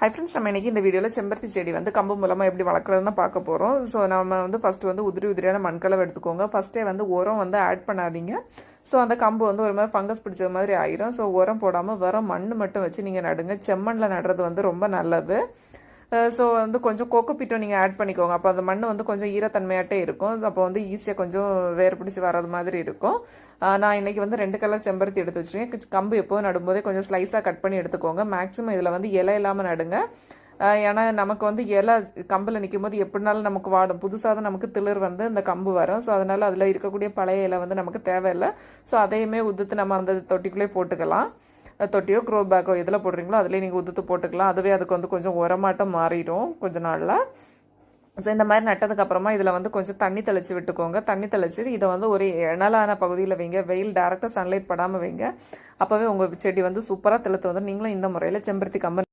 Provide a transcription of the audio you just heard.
Hi friends, நம்ம இன்றைக்கி இந்த வீடியோவில் செம்பருத்தி செடி வந்து கம்பு மூலமாக எப்படி வளர்க்குறதுன்னு பார்க்க போகிறோம். ஸோ நம்ம வந்து ஃபஸ்ட்டு வந்து உதிரியான மண்கலவை எடுத்துக்கோங்க. ஃபஸ்ட்டே வந்து உரம் வந்து ஆட் பண்ணாதீங்க. ஸோ அந்த கம்பு வந்து ஒரு மாதிரி ஃபங்கஸ் பிடிச்ச மாதிரி ஆயிரும். ஸோ உரம் போடாமல் வெறும் மண் மட்டும் வச்சு நீங்கள் நடுங்க. செம்மண்ணில் நடுறது வந்து ரொம்ப நல்லது. ஸோ வந்து கொஞ்சம் கோகோபீட்டோ நீங்கள் ஆட் பண்ணிக்கோங்க. அப்போ அந்த மண் வந்து கொஞ்சம் ஈரத்தன்மையாட்டே இருக்கும். அப்போ வந்து ஈஸியாக கொஞ்சம் வேர் பிடிச்சி வர்றது மாதிரி இருக்கும். நான் இன்றைக்கி வந்து 2 கலர் செம்பருத்தி எடுத்து வச்சுருக்கேன். கம்பு எப்போது நடும்போதே கொஞ்சம் ஸ்லைஸாக கட் பண்ணி எடுத்துக்கோங்க. மேக்ஸிமம் இதில் வந்து இலை இல்லாமல் நடுங்க. ஏன்னா நமக்கு வந்து இலை கம்பில் நிற்கும் போது எப்படினாலும் நமக்கு வாடும். புதுசாக தான் நமக்கு திளிர் வந்து இந்த கம்பு வரும். ஸோ அதனால் அதில் இருக்கக்கூடிய பழைய இலை வந்து நமக்கு தேவையில்லை. ஸோ அதையுமே உதுத்து நம்ம அந்த தொட்டிக்குள்ளே போட்டுக்கலாம். தொட்டியோ க்ரோ பேக்கோ எதில் போடுறீங்களோ அதிலே நீங்கள் உதுத்து போட்டுக்கலாம். அதுவே அதுக்கு வந்து கொஞ்சம் உரமாட்டம் மாறிடும் கொஞ்ச நாளில். ஸோ இந்த மாதிரி நட்டதுக்கப்புறமா இதில் வந்து கொஞ்சம் தண்ணி தெளித்து விட்டுக்கோங்க. தண்ணி தெளிச்சு இதை வந்து ஒரு இணலான பகுதியில் வைங்க. வெயில் டேரெக்டாக சன்லைட் படாமல் வைங்க. அப்போவே உங்கள் செடி வந்து சூப்பராக தெளித்து வந்து நீங்களும் இந்த முறையில் செம்பருத்தி கம்பு